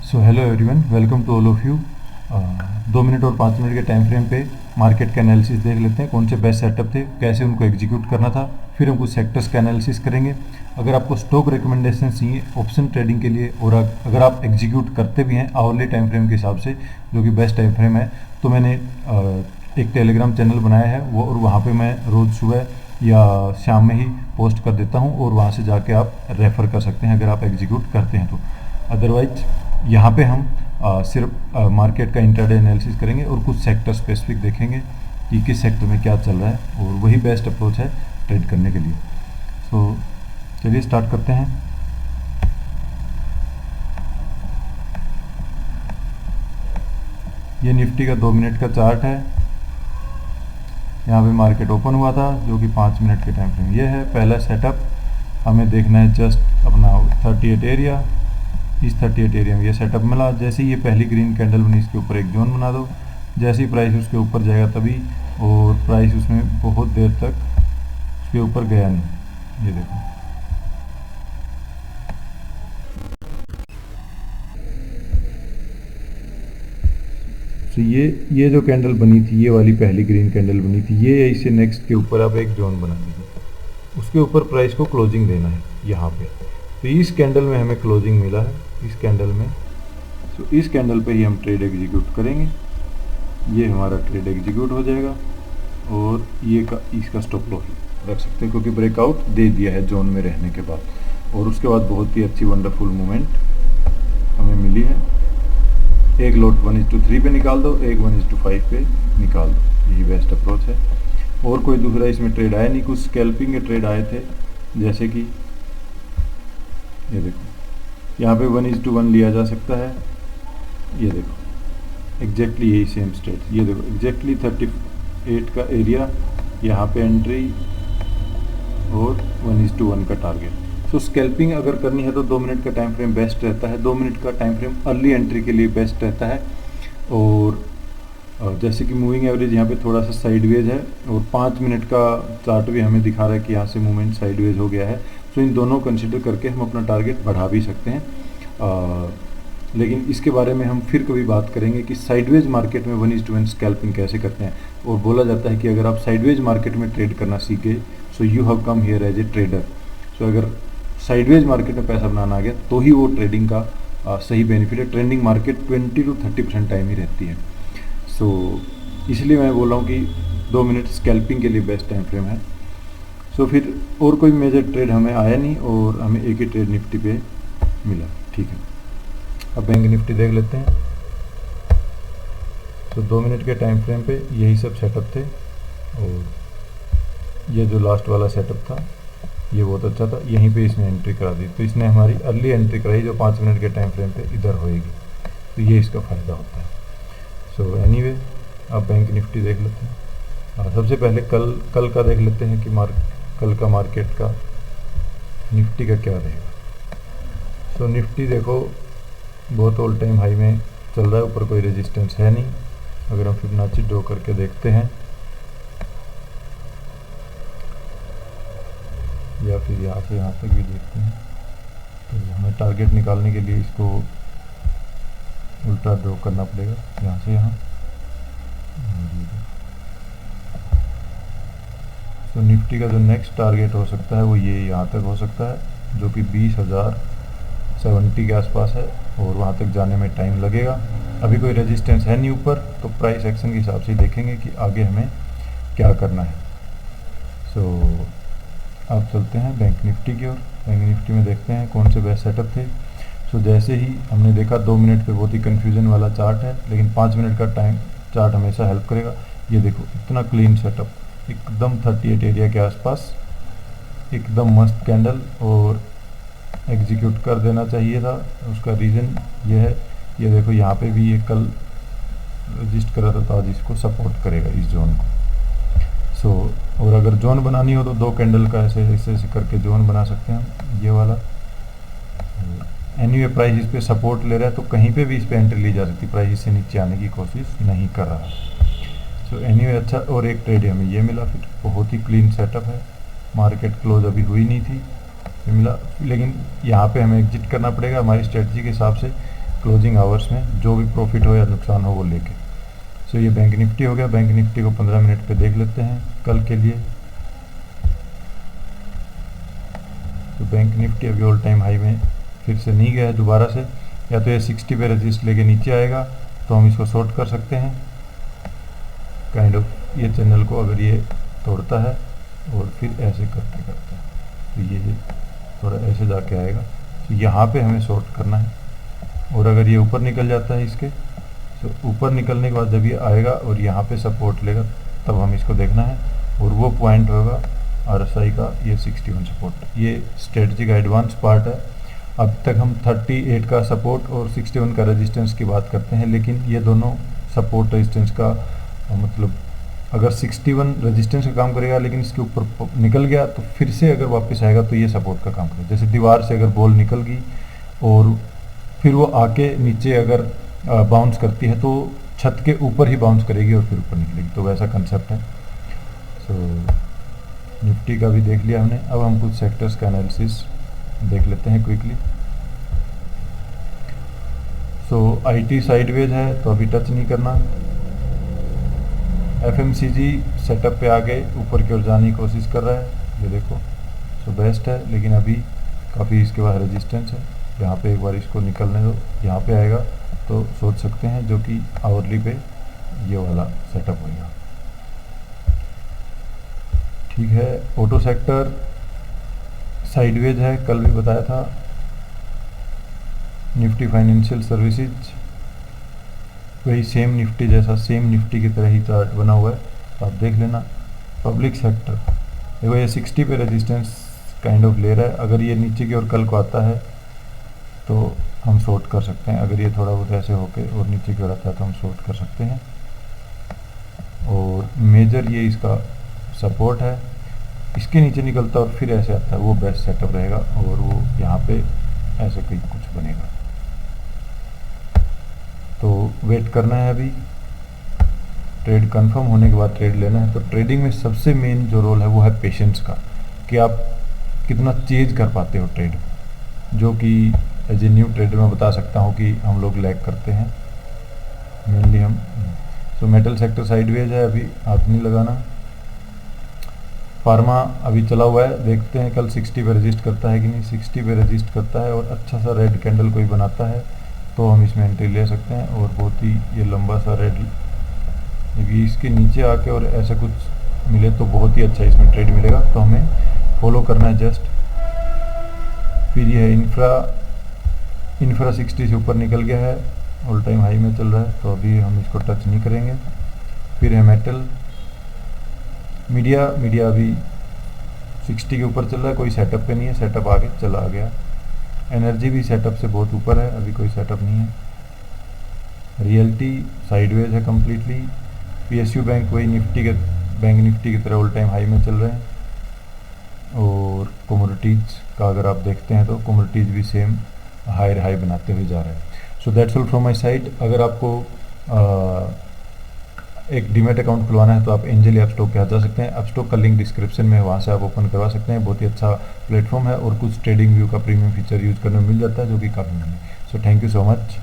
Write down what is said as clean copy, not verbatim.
So hello everyone, welcome to all of you. 2 minute और 5 minute के time frame पे market का analysis देख लेते हैं, कौन से बेस्ट सेटअप थे, कैसे उनको एग्जीक्यूट करना था। फिर हम कुछ सेक्टर्स का एनालिसिस करेंगे। अगर आपको स्टॉक रिकमेंडेशन चाहिए ऑप्शन ट्रेडिंग के लिए, और अगर आप एग्जीक्यूट करते भी हैं आवरली टाइम फ्रेम के हिसाब से, जो कि बेस्ट टाइम फ्रेम है, तो मैंने एक टेलीग्राम चैनल बनाया है वो, और वहाँ पे मैं रोज़ सुबह या शाम में ही पोस्ट कर देता हूँ, और वहाँ से जाके आप रेफ़र कर सकते हैं अगर आप एग्जीक्यूट करते हैं तो। अदरवाइज यहाँ पे हम सिर्फ मार्केट का इंट्राडे एनालिसिस करेंगे और कुछ सेक्टर स्पेसिफिक देखेंगे कि किस सेक्टर में क्या चल रहा है, और वही बेस्ट अप्रोच है ट्रेड करने के लिए। सो चलिए स्टार्ट करते हैं। ये निफ्टी का 2 मिनट का चार्ट है। यहाँ पे मार्केट ओपन हुआ था, जो कि 5 मिनट के टाइम फ्रेम ये है। पहला सेटअप हमें देखना है जस्ट अपना 38 एरिया। इस 38 एरिया में ये सेटअप मिला। जैसे ही ये पहली ग्रीन कैंडल बनी, इसके ऊपर एक जोन बना दो। जैसे ही प्राइस उसके ऊपर जाएगा तभी, और प्राइस उसमें बहुत देर तक उसके ऊपर गया नहीं। ये देखो, तो ये जो कैंडल बनी थी, ये वाली पहली ग्रीन कैंडल बनी थी, ये इसे नेक्स्ट के ऊपर आप एक जोन बना दीजिए। उसके ऊपर प्राइस को क्लोजिंग देना है यहाँ पे। तो इस कैंडल में हमें क्लोजिंग मिला है, इस कैंडल में। तो इस कैंडल पे ही हम ट्रेड एग्जीक्यूट करेंगे। ये हमारा ट्रेड एग्जीक्यूट हो जाएगा, और ये इसका स्टॉप लॉस रख सकते हैं, क्योंकि ब्रेकआउट दे दिया है जोन में रहने के बाद। और उसके बाद बहुत ही अच्छी वंडरफुल मूवमेंट हमें मिली है। एक लॉट 1:3 पे निकाल दो, एक 1:5 पे निकाल दो, यही बेस्ट अप्रोच है। और कोई दूसरा इसमें ट्रेड आया नहीं। कुछ स्कैल्पिंग के ट्रेड आए थे, जैसे कि ये देखो, यहाँ पे 1:1 लिया जा सकता है। ये देखो एग्जैक्टली यही सेम स्टेट। ये देखो एग्जैक्टली 38 का एरिया, यहाँ पे एंट्री और 1:1 का टारगेट। सो स्कैल्पिंग अगर करनी है तो 2 मिनट का टाइम फ्रेम बेस्ट रहता है। 2 मिनट का टाइम फ्रेम अर्ली एंट्री के लिए बेस्ट रहता है। और जैसे कि मूविंग एवरेज यहाँ पे थोड़ा सा साइडवेज है, और 5 मिनट का चार्ट भी हमें दिखा रहा है कि यहाँ से मूवमेंट साइडवेज हो गया है। सो इन दोनों कंसिडर करके हम अपना टारगेट बढ़ा भी सकते हैं। लेकिन इसके बारे में हम फिर कभी बात करेंगे कि साइडवेज मार्केट में 1:1 स्कैल्पिंग कैसे करते हैं। और बोला जाता है कि अगर आप साइडवेज मार्केट में ट्रेड करना सीख गए, so you have come here as a trader. So अगर साइडवेज मार्केट में पैसा बनाना आ गया, तो ही वो ट्रेडिंग का सही बेनिफिट है। ट्रेंडिंग मार्केट 20 to 30% टाइम ही रहती है। सो इसलिए मैं बोल रहा हूँ कि 2 मिनट स्कैल्पिंग के लिए बेस्ट टाइम फ्रेम है। सो फिर और कोई मेजर ट्रेड हमें आया नहीं, और हमें एक ही ट्रेड निफ्टी पे मिला। ठीक है, अब बैंक निफ्टी देख लेते हैं। तो 2 मिनट के टाइम फ्रेम पे यही सब सेटअप थे, और ये जो लास्ट वाला सेटअप था ये बहुत अच्छा था। यहीं पे इसने एंट्री करा दी, तो इसने हमारी अर्ली एंट्री कराई, जो 5 मिनट के टाइम फ्रेम पे इधर होएगी। तो ये इसका फ़ायदा होता है। सो एनीवे, अब बैंक निफ्टी देख लेते हैं। सबसे पहले कल का देख लेते हैं कि कल का मार्केट का निफ्टी का क्या रहेगा। सो निफ्टी देखो बहुत ऑल टाइम हाई में चल रहा है, ऊपर कोई रेजिस्टेंस है नहीं। अगर हम फिबोनाची ड्रॉ करके देखते हैं, या फिर यहाँ से यहाँ तक भी देखते हैं, तो हमें टारगेट निकालने के लिए इसको उल्टा ड्रॉ करना पड़ेगा, यहाँ से यहाँ। तो निफ्टी का जो नेक्स्ट टारगेट हो सकता है वो ये यहाँ तक हो सकता है, जो कि 20,070 के आसपास है, और वहाँ तक जाने में टाइम लगेगा। अभी कोई रेजिस्टेंस है नहीं ऊपर, तो प्राइस एक्शन के हिसाब से देखेंगे कि आगे हमें क्या करना है। सो अब चलते हैं बैंक निफ्टी की ओर। बैंक निफ्टी में देखते हैं कौन से बेस्ट सेटअप थे। सो जैसे ही हमने देखा 2 मिनट पे बहुत ही कन्फ्यूजन वाला चार्ट है, लेकिन 5 मिनट का टाइम चार्ट हमेशा हेल्प करेगा। ये देखो इतना क्लीन सेटअप, एकदम 38 एरिया के आसपास, एकदम मस्त कैंडल, और एग्जीक्यूट कर देना चाहिए था। उसका रीज़न ये है, ये देखो यहाँ पे भी ये कल रजिस्ट करा था, तो आज इसको सपोर्ट करेगा इस जोन को। सो और अगर जोन बनानी हो तो 2 कैंडल का ऐसे करके जोन बना सकते हैं, ये वाला। एनीवे प्राइस इस पे सपोर्ट ले रहा है, तो कहीं पे भी इस पे एंट्री ली जा सकती है। प्राइस इससे नीचे आने की कोशिश नहीं कर रहा। सो एनीवे अच्छा, और एक ट्रेड हमें ये मिला, फिर बहुत ही क्लीन सेटअप है। मार्केट क्लोज अभी हुई नहीं थी, मिला, लेकिन यहाँ पे हमें एग्जिट करना पड़ेगा हमारी स्ट्रेटजी के हिसाब से। क्लोजिंग आवर्स में जो भी प्रॉफिट हो या नुकसान हो वो लेके। सो ये बैंक निफ्टी हो गया। बैंक निफ्टी को 15 मिनट पे देख लेते हैं कल के लिए। तो बैंक निफ्टी अभी ऑल टाइम हाई में फिर से नहीं गया है दोबारा से, या तो ये 60 पे रजिस्ट लेके नीचे आएगा तो हम इसको शॉर्ट कर सकते हैं काइंड ऑफ। ये चैनल को अगर ये तोड़ता है और फिर ऐसे करते करते तो ये थोड़ा ऐसे जाके आएगा, तो यहाँ पे हमें शॉर्ट करना है। और अगर ये ऊपर निकल जाता है इसके, तो ऊपर निकलने के बाद जब ये आएगा और यहाँ पे सपोर्ट लेगा तब हम इसको देखना है। और वो पॉइंट होगा RSI का ये 61 सपोर्ट। ये स्ट्रेटजी का एडवांस पार्ट है। अब तक हम 38 का सपोर्ट और 61 का रेजिस्टेंस की बात करते हैं, लेकिन ये दोनों सपोर्ट रेजिस्टेंस का मतलब अगर 61 रेजिस्टेंस का काम करेगा लेकिन इसके ऊपर निकल गया तो फिर से अगर वापस आएगा तो ये सपोर्ट का काम करेगा। जैसे दीवार से अगर बॉल निकल गई और फिर वो आके नीचे अगर बाउंस करती है तो छत के ऊपर ही बाउंस करेगी और फिर ऊपर निकलेगी, तो वैसा कंसेप्ट है। सो निफ्टी का भी देख लिया हमने। अब हम कुछ सेक्टर्स का एनालिसिस देख लेते हैं क्विकली। सो IT साइडवेज है तो अभी टच नहीं करना। FMCG सेटअप पे आगे ऊपर की ओर जाने की कोशिश कर रहा है, ये देखो। सो बेस्ट है, लेकिन अभी काफ़ी इसके बाद रेजिस्टेंस है। यहाँ पे एक बार इसको निकलने दो, यहाँ पे आएगा तो सोच सकते हैं, जो कि आवरली पे ये वाला सेटअप होगा। ठीक है। ऑटो सेक्टर साइडवेज है, कल भी बताया था। निफ्टी फाइनेंशियल सर्विसेज वही सेम निफ्टी जैसा, सेम निफ्टी की तरह ही चार्ट बना हुआ है, तो आप देख लेना। पब्लिक सेक्टर देखो ये 60 पे रेजिस्टेंस काइंड ऑफ ले रहा है। अगर ये नीचे की ओर कल को आता है तो हम शॉर्ट कर सकते हैं। अगर ये थोड़ा बहुत ऐसे होके और नीचे की ओर आता है तो हम शॉर्ट कर सकते हैं। और मेजर ये इसका सपोर्ट है, इसके नीचे निकलता और फिर ऐसे आता है वो बेस्ट सेटअप रहेगा। और वो यहाँ पे ऐसे कहीं कुछ बनेगा, तो वेट करना है। अभी ट्रेड कंफर्म होने के बाद ट्रेड लेना है। तो ट्रेडिंग में सबसे मेन जो रोल है वो है पेशेंस का, कि आप कितना चेज कर पाते हो ट्रेड को, जो कि एज ए न्यू ट्रेडर मैं बता सकता हूँ कि हम लोग लैग करते हैं मेनली हम। तो मेटल सेक्टर साइडवेज है, अभी हाथ नहीं लगाना। फार्मा अभी चला हुआ है, देखते हैं कल 60 पे रजिस्ट करता है कि नहीं। 60 पे रजिस्ट करता है और अच्छा सा रेड कैंडल कोई बनाता है तो हम इसमें एंट्री ले सकते हैं। और बहुत ही ये लंबा सा रेड, यदि इसके नीचे आके और ऐसा कुछ मिले तो बहुत ही अच्छा इसमें ट्रेड मिलेगा, तो हमें फॉलो करना है जस्ट। फिर ये है इंफ्रा 60 से ऊपर निकल गया है, ऑल टाइम हाई में चल रहा है, तो अभी हम इसको टच नहीं करेंगे। फिर है मेटल। मीडिया अभी 60 के ऊपर चल रहा है, कोई सेटअप पे नहीं है, सेटअप आगे चला गया। एनर्जी भी सेटअप से बहुत ऊपर है, अभी कोई सेटअप नहीं है। रियल्टी साइडवेज है कम्प्लीटली। PSU बैंक वही बैंक निफ्टी की तरह ऑल टाइम हाई में चल रहे हैं। और कमोडिटीज़ का अगर आप देखते हैं तो कमोडिटीज़ भी सेम हायर हाई बनाते हुए जा रहे हैं। So that's all from my side. अगर आपको एक डीमैट अकाउंट खुलवाना है तो आप एंजल ऐप स्टॉक के यहाँ जा सकते हैं। ऐप स्टॉक का लिंक डिस्क्रिप्शन में है, वहाँ से आप ओपन करवा सकते हैं। बहुत ही अच्छा प्लेटफॉर्म है और कुछ ट्रेडिंग व्यू का प्रीमियम फीचर यूज़ करने में मिल जाता है, जो कि काफ़ी महंगा है। So thank you so much.